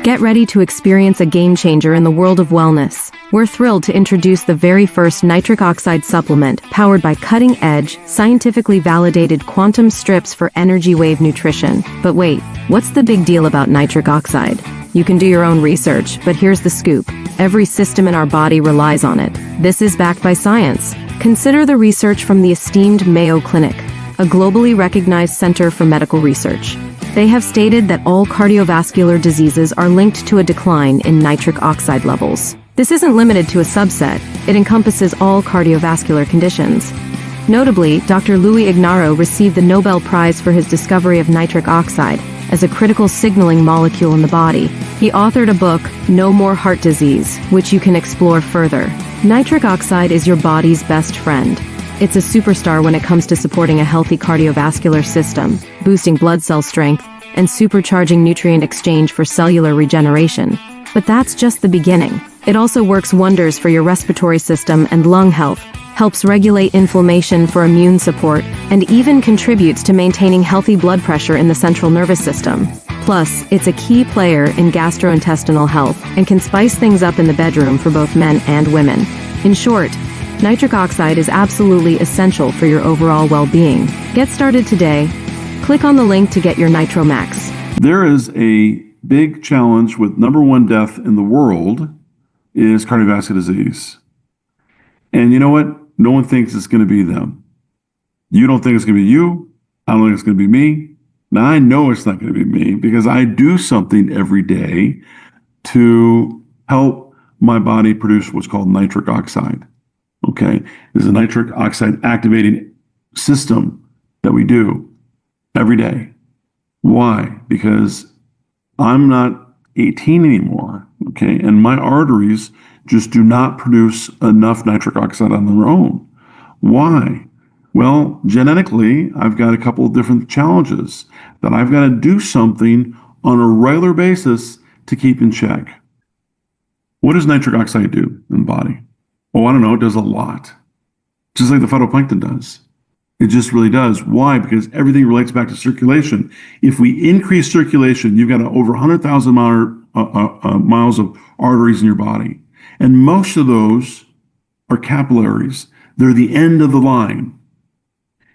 Get ready to experience a game changer in the world of wellness. We're thrilled to introduce the very first nitric oxide supplement powered by cutting-edge, scientifically validated quantum strips for energy wave nutrition. But wait, what's the big deal about nitric oxide? You can do your own research, but here's the scoop. Every system in our body relies on it. This is backed by science. Consider the research from the esteemed Mayo Clinic, a globally recognized center for medical research. They have stated that all cardiovascular diseases are linked to a decline in nitric oxide levels. This isn't limited to a subset, it encompasses all cardiovascular conditions. Notably, Dr. Louis Ignarro received the Nobel Prize for his discovery of nitric oxide as a critical signaling molecule in the body. He authored a book, No More Heart Disease, which you can explore further. Nitric oxide is your body's best friend. It's a superstar when it comes to supporting a healthy cardiovascular system, boosting blood cell strength, and supercharging nutrient exchange for cellular regeneration. But that's just the beginning. It also works wonders for your respiratory system and lung health, helps regulate inflammation for immune support, and even contributes to maintaining healthy blood pressure in the central nervous system. Plus, it's a key player in gastrointestinal health and can spice things up in the bedroom for both men and women. In short, nitric oxide is absolutely essential for your overall well-being. Get started today. Click on the link to get your Nitro-Maxx. There is a big challenge with number one death in the world is cardiovascular disease. And you know what? No one thinks it's going to be them. You don't think it's going to be you. I don't think it's going to be me. Now, I know it's not going to be me because I do something every day to help my body produce what's called nitric oxide. Okay, there's a nitric oxide activating system that we do every day. Why? Because I'm not 18 anymore, okay, and my arteries just do not produce enough nitric oxide on their own. Why? Well, genetically, I've got a couple of different challenges that I've got to do something on a regular basis to keep in check. What does nitric oxide do in the body? Oh, I don't know, it does a lot. Just like the phytoplankton does. It just really does. Why? Because everything relates back to circulation. If we increase circulation, you've got over 100,000 miles of arteries in your body. And most of those are capillaries. They're the end of the line.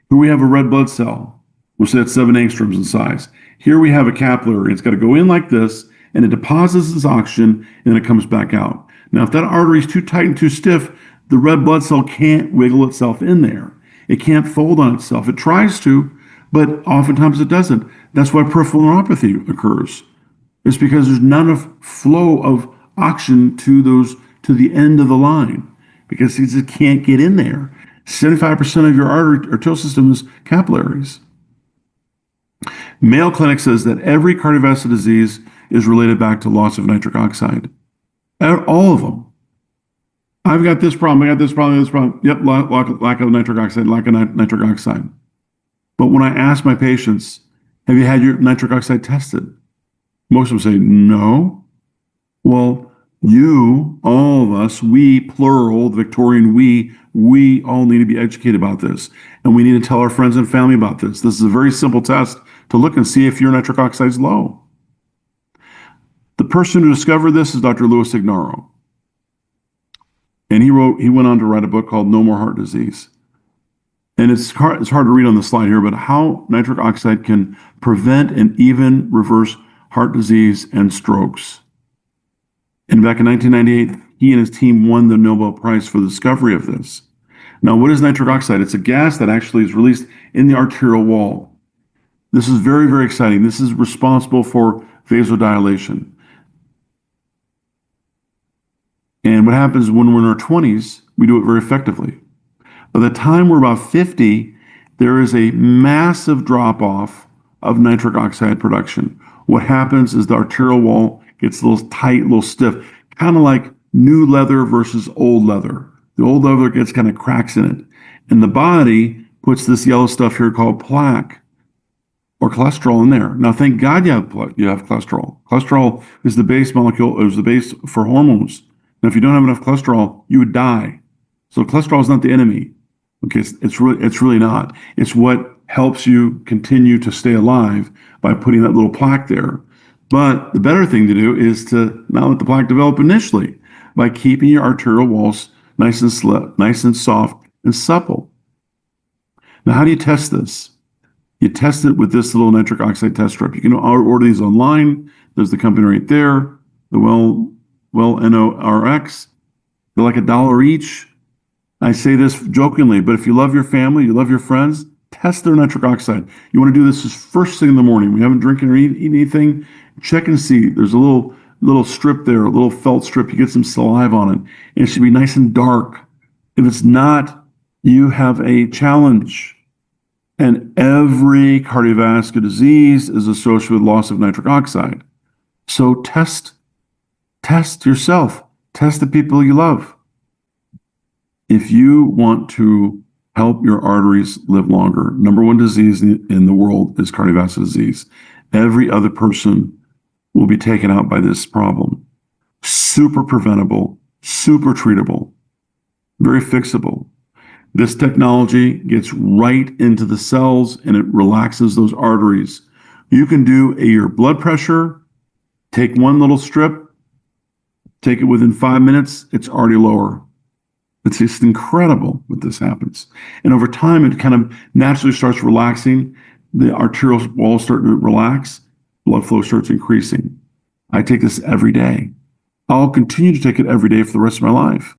Here we have a red blood cell. We'll say it's 7 angstroms in size. Here we have a capillary. It's got to go in like this, and it deposits its oxygen, and then it comes back out. Now, if that artery is too tight and too stiff, the red blood cell can't wiggle itself in there. It can't fold on itself. It tries to, but oftentimes it doesn't. That's why peripheral neuropathy occurs. It's because there's not enough flow of oxygen to the end of the line because it just can't get in there. 75% of your arterial system is capillaries. Mayo Clinic says that every cardiovascular disease is related back to loss of nitric oxide. All of them. I've got this problem, I got this problem, this problem. Yep, lack of nitric oxide, lack of nitric oxide. But when I ask my patients, have you had your nitric oxide tested? Most of them say, no. Well, you, all of us, we, plural, the Victorian we all need to be educated about this. And we need to tell our friends and family about this. This is a very simple test to look and see if your nitric oxide is low. The person who discovered this is Dr. Louis Ignarro. And he went on to write a book called No More Heart Disease. And it's hard to read on the slide here, but how nitric oxide can prevent and even reverse heart disease and strokes. And back in 1998, he and his team won the Nobel Prize for the discovery of this. Now, what is nitric oxide? It's a gas that actually is released in the arterial wall. This is very, very exciting. This is responsible for vasodilation. And what happens when we're in our 20s, we do it very effectively. By the time we're about 50, there is a massive drop-off of nitric oxide production. What happens is the arterial wall gets a little tight, a little stiff, kind of like new leather versus old leather. The old leather gets kind of cracks in it. And the body puts this yellow stuff here called plaque or cholesterol in there. Now, thank God you have cholesterol. Cholesterol is the base molecule, is the base for hormones. Now, if you don't have enough cholesterol, you would die. So cholesterol is not the enemy. Okay, it's really not. It's what helps you continue to stay alive by putting that little plaque there. But the better thing to do is to not let the plaque develop initially by keeping your arterial walls nice and soft and supple. Now, how do you test this? You test it with this little nitric oxide test strip. You can order these online. There's the company right there, the Well NORX. They're like $1 each. I say this jokingly, but if you love your family, you love your friends, test their nitric oxide. You want to do this first thing in the morning. We haven't drinking or eaten anything. Check and see. There's a little strip there, a little felt strip. You get some saliva on it, and it should be nice and dark. If it's not, you have a challenge. And every cardiovascular disease is associated with loss of nitric oxide. So test yourself. Test the people you love. If you want to help your arteries live longer, number one disease in the world is cardiovascular disease. Every other person will be taken out by this problem. Super preventable, super treatable, very fixable. This technology gets right into the cells and it relaxes those arteries. You can do your blood pressure, take one little strip, take it within 5 minutes, it's already lower. It's just incredible what this happens. And over time, it kind of naturally starts relaxing. The arterial walls start to relax, blood flow starts increasing. I take this every day. I'll continue to take it every day for the rest of my life.